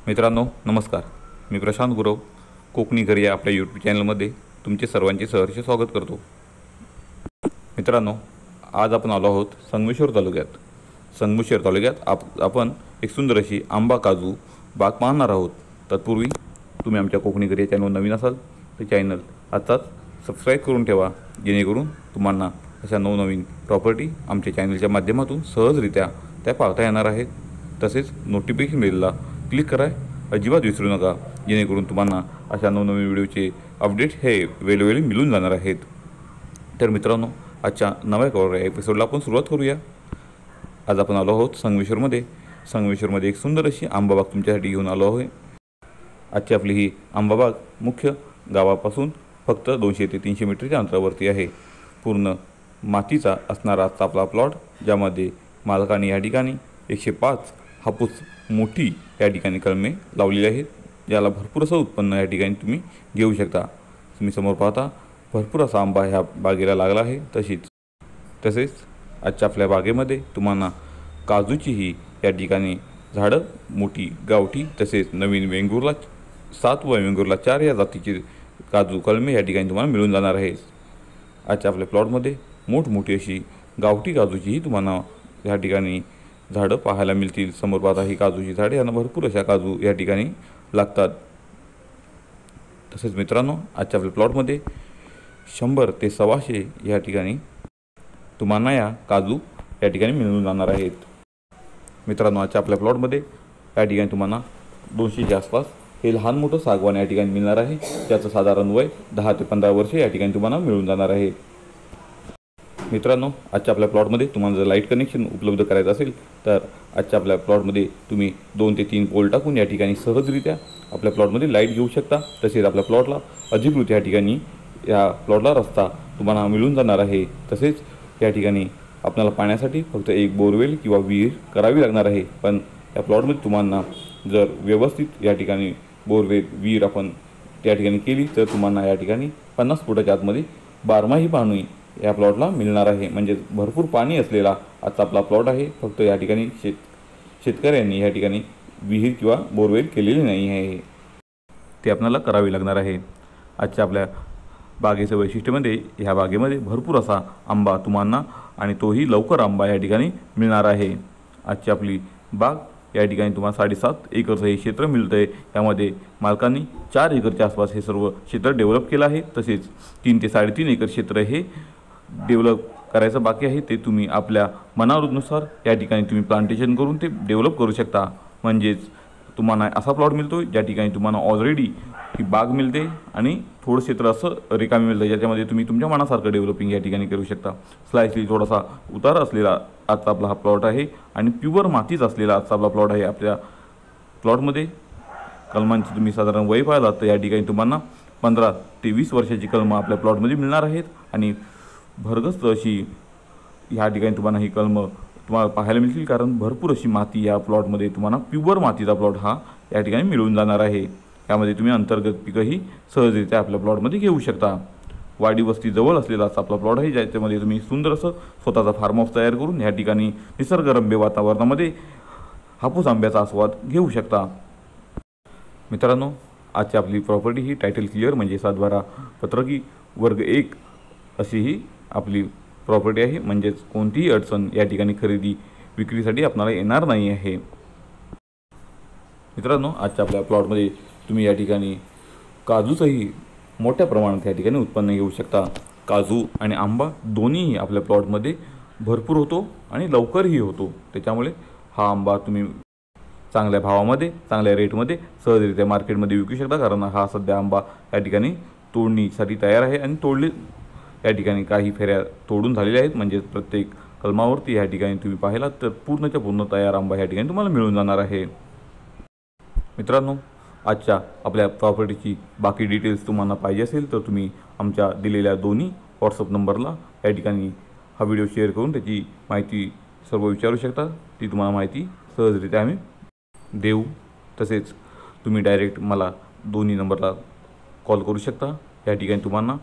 मित्रांनो नमस्कार. मी प्रशांत गुरव कोकणी घर या आपल्या यूट्यूब चॅनलमध्ये तुमचे सर्वांचे सहर्ष स्वागत करतो. मित्रांनो, आज आपण आलो आहोत संगमेश्वर तालुक्यात आपण एक सुंदर अशी आंबा काजू बाग पाहणार आहोत. तत्पूर्वी तुम्ही आमच्या कोकणी घर या चॅनलवर नवीन असाल तर चॅनल आत्ताच सबस्क्राईब करून ठेवा, जेणेकरून तुम्हाला अशा नवनवीन प्रॉपर्टी आमच्या चॅनलच्या माध्यमातून सहजरित्या त्या पाहता येणार आहेत. तसेच नोटिफिकेशन बेलला क्लिक करा, अजिबात विसरू नका, जेणेकरून तुम्हाला अशा नवनवीन व्हिडिओचे अपडेट हे वेळोवेळी मिळून जाणार आहेत. तर मित्रांनो, आजच्या नव्या एपिसोडला आपण सुरुवात करूया. आज आपण आलो आहोत संगमेश्वरमध्ये एक सुंदर अशी आंबाबाग तुमच्यासाठी घेऊन आलो आहे. आजची आपली ही आंबाबाग मुख्य गावापासून फक्त 200 ते 300 मीटरच्या अंतरावरती आहे. पूर्ण मातीचा असणारा आजचा आपला प्लॉट, ज्यामध्ये मालकाने या ठिकाणी 105 हापूस मोठी या ठिकाणी कलमे लावलेली आहेत, ज्याला भरपूर असं उत्पन्न या ठिकाणी तुम्ही घेऊ शकता. तुम्ही समोर पाहता भरपूर असा आंबा ह्या बागेला लागला आहे. तसेच आजच्या आपल्या बागेमध्ये तुम्हाला काजूचीही या ठिकाणी झाडं मोठी गावठी, तसेच नवीन वेंगुर्ला 7 व वेंगुर्ला 4 या जातीची काजू कलमे या ठिकाणी तुम्हाला मिळून जाणार आहे. आजच्या आपल्या प्लॉटमध्ये मोठमोठी अशी गावठी काजूचीही तुम्हाला या ठिकाणी झाडं पाहायला मिळतील. समोर पाहता ही काजूची झाडे, यांना भरपूर अशा काजू या ठिकाणी लागतात. तसेच मित्रांनो, आजच्या आपल्या प्लॉटमध्ये 100 ते 125 या ठिकाणी तुम्हाला या काजू या ठिकाणी मिळून जाणार आहेत. मित्रांनो, आजच्या आपल्या प्लॉटमध्ये या ठिकाणी तुम्हाला 200च्या आसपास हे लहान मोठं सागवान या ठिकाणी मिळणार आहे, ज्याचं साधारण वय 10 ते 15 वर्ष या ठिकाणी तुम्हाला मिळून जाणार आहे. मित्रांनो, आजच्या आपल्या प्लॉटमध्ये तुम्हाला जर लाईट कनेक्शन उपलब्ध करायचं असेल तर आजच्या आपल्या प्लॉटमध्ये तुम्ही 2 ते 3 पोल टाकून या ठिकाणी सहजरित्या आपल्या प्लॉटमध्ये लाईट घेऊ शकता. तसेच आपल्या प्लॉटला अधिकृत या ठिकाणी या प्लॉटला रस्ता तुम्हाला मिळून जाणार आहे. तसेच या ठिकाणी आपल्याला पाण्यासाठी फक्त एक बोरवेल किंवा विहीर करावी लागणार आहे. पण या प्लॉटमध्ये तुम्हाला जर व्यवस्थित या ठिकाणी बोरवेल विहीर आपण त्या ठिकाणी केली तर तुम्हाला या ठिकाणी 50 फुटाच्या आतमध्ये 12माही पाणी या प्लॉटला मिळणार आहे. म्हणजे भरपूर पाणी असलेला आजचा आपला प्लॉट आहे. फक्त या ठिकाणी शेतकऱ्यांनी या ठिकाणी विहीर किंवा बोरवेल केलेली नाही आहे, ते आपल्याला करावी लागणार आहे. आजच्या आपल्या बागेचं वैशिष्ट्यमध्ये ह्या बागेमध्ये भरपूर असा आंबा तुम्हाला आणि तोही लवकर आंबा या ठिकाणी मिळणार आहे. आजची आपली बाग या ठिकाणी तुम्हाला 7.5 एकरचं हे क्षेत्र मिळतं आहे. त्यामध्ये मालकांनी 4 एकरच्या आसपास हे सर्व क्षेत्र डेव्हलप केलं आहे. तसेच 3 ते 3.5 एकर क्षेत्र हे डेव्हलप करायचं बाकी आहे. ते तुम्ही आपल्या मनानुसार या ठिकाणी तुम्ही प्लांटेशन करून ते डेव्हलप करू शकता. म्हणजेच तुम्हाला असा प्लॉट मिळतो ज्या ठिकाणी तुम्हाला ऑलरेडी ही बाग मिळते आणि थोडं क्षेत्र असं रिकामी मिळतं, ज्याच्यामध्ये तुम्ही तुमच्या मनासारखं डेव्हलपिंग या ठिकाणी करू शकता. स्लाइसली थोडासा उतार असलेला आजचा आपला हा प्लॉट आहे आणि प्युअर मातीच असलेला आजचा आपला प्लॉट आहे. आपल्या प्लॉटमध्ये कलमांची तुम्ही साधारण वय पाहिलात तर या ठिकाणी तुम्हाला 15 ते 20 वर्षाची कलमं आपल्या प्लॉटमध्ये मिळणार आहेत. आणि भरगस्त अशी ह्या ठिकाणी तुम्हाला ही कलमं तुम्हाला पाहायला मिळतील, कारण भरपूर अशी माती या प्लॉटमध्ये तुम्हाला प्युअर मातीचा प्लॉट हा या ठिकाणी मिळून जाणार आहे. यामध्ये तुम्ही अंतर्गत पिकंही सहजरित्या आपल्या प्लॉटमध्ये घेऊ शकता. वाडी वस्ती जवळ असलेला असा आपला प्लॉट आहे, ज्याच्यामध्ये तुम्ही सुंदर असं स्वतःचा फार्म हाऊस तयार करून या ठिकाणी निसर्गरम्य वातावरणामध्ये हापूस आंब्याचा आस्वाद घेऊ शकता. मित्रांनो, आजची आपली प्रॉपर्टी ही टायटल क्लिअर म्हणजे सातबारा पत्रकी वर्ग 1 अशी ही आपली प्रॉपर्टी आहे. म्हणजेच कोणतीही अडचण या ठिकाणी खरेदी विक्रीसाठी आपल्याला येणार नाही आहे. मित्रांनो, आजच्या आपल्या प्लॉटमध्ये तुम्ही या ठिकाणी काजूचंही मोठ्या प्रमाणात या ठिकाणी उत्पन्न घेऊ शकता. काजू आणि आंबा दोन्हीही आपल्या प्लॉटमध्ये भरपूर होतो आणि लवकरही होतो. त्याच्यामुळे हा आंबा तुम्ही चांगल्या भावामध्ये चांगल्या रेटमध्ये सहजरित्या मार्केटमध्ये विकू शकता. कारण हा सध्या आंबा या ठिकाणी तोडणीसाठी तयार आहे आणि तोडले या ठिकाणी काही फेऱ्या तोडून झालेल्या आहेत. म्हणजे प्रत्येक कलमावरती या ठिकाणी तुम्ही पाहिलात तर पूर्णच्या पूर्ण तयार आंबा या ठिकाणी तुम्हाला मिळून जाणार आहे. मित्रांनो, आजच्या आपल्या प्रॉपर्टीची बाकी डिटेल्स तुम्हाला पाहिजे असेल तर तुम्ही आमच्या दिलेल्या दोन्ही व्हॉट्सअप नंबरला या ठिकाणी हा व्हिडिओ शेअर करून त्याची माहिती सर्व विचारू शकता. ती तुम्हाला माहिती सहजरित्या आम्ही देऊ. तसेच तुम्ही डायरेक्ट मला दोन्ही नंबरला कॉल करू शकता. या ठिकाणी तुम्हाला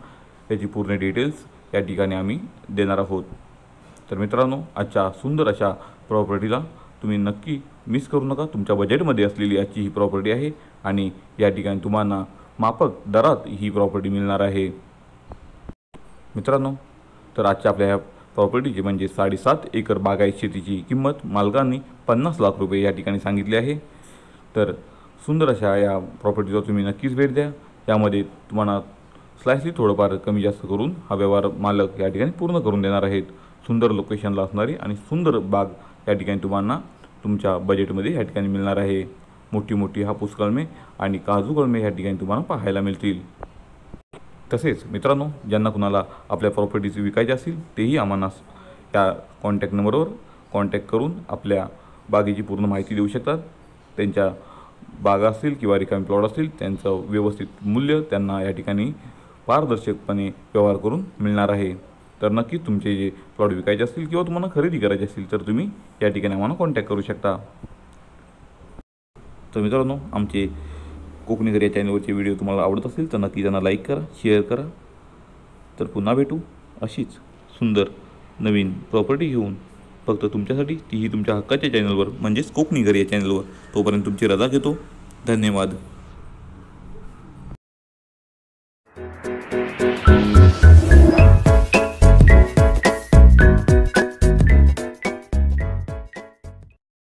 याची पूर्ण डिटेल्स या ठिकाणी आम्ही देणार आहोत. तर मित्रांनो, आजच्या सुंदर अशा प्रॉपर्टीला तुम्ही नक्की मिस करू नका. तुमच्या बजेटमध्ये असलेली आजची ही प्रॉपर्टी आहे आणि या ठिकाणी तुम्हाला माफक दरात ही प्रॉपर्टी मिळणार आहे. मित्रांनो, तर आजच्या आपल्या ह्या प्रॉपर्टीची म्हणजे 7.5 एकर बागायत शेतीची किंमत मालकांनी 50 लाख रुपये या ठिकाणी सांगितली आहे. तर सुंदर अशा या प्रॉपर्टीला तुम्ही नक्कीच भेट द्या. यामध्ये तुम्हाला स्लाइसली थोडंफार कमी जास्त करून हा व्यवहार मालक या ठिकाणी पूर्ण करून देणार आहेत. सुंदर लोकेशनला असणारी आणि सुंदर बाग या ठिकाणी तुम्हाला तुमच्या बजेटमध्ये या ठिकाणी मिळणार आहे. मोठी मोठी हापूस कलमे आणि काजू कलमे या ठिकाणी तुम्हाला पाहायला मिळतील. तसेच मित्रांनो, ज्यांना कुणाला आपल्या प्रॉपर्टीची विकायची असेल तेही आम्हाला या कॉन्टॅक्ट नंबरवर कॉन्टॅक्ट करून आपल्या बागेची पूर्ण माहिती देऊ शकतात. त्यांच्या बागा असतील किंवा रिकामी प्लॉट असतील त्यांचं व्यवस्थित मूल्य त्यांना या ठिकाणी पारदर्शकपणे व्यवहार करून मिळणार आहे. तर नक्कीच तुमचे जे प्लॉट विकायचे असतील किंवा तुम्हाला खरेदी करायचे असतील तर तुम्ही या ठिकाणी आम्हाला कॉन्टॅक्ट करू शकता. तर मित्रांनो, आमचे कोकणी घर या चॅनलवरचे व्हिडिओ तुम्हाला आवडत असेल तर नक्की त्यांना लाईक करा, शेअर करा. तर पुन्हा भेटू अशीच सुंदर नवीन प्रॉपर्टी घेऊन, फक्त तुमच्यासाठी, तीही तुमच्या हक्काच्या चॅनलवर म्हणजेच कोकणी घर या चॅनलवर. तोपर्यंत तुमची रजा घेतो. धन्यवाद.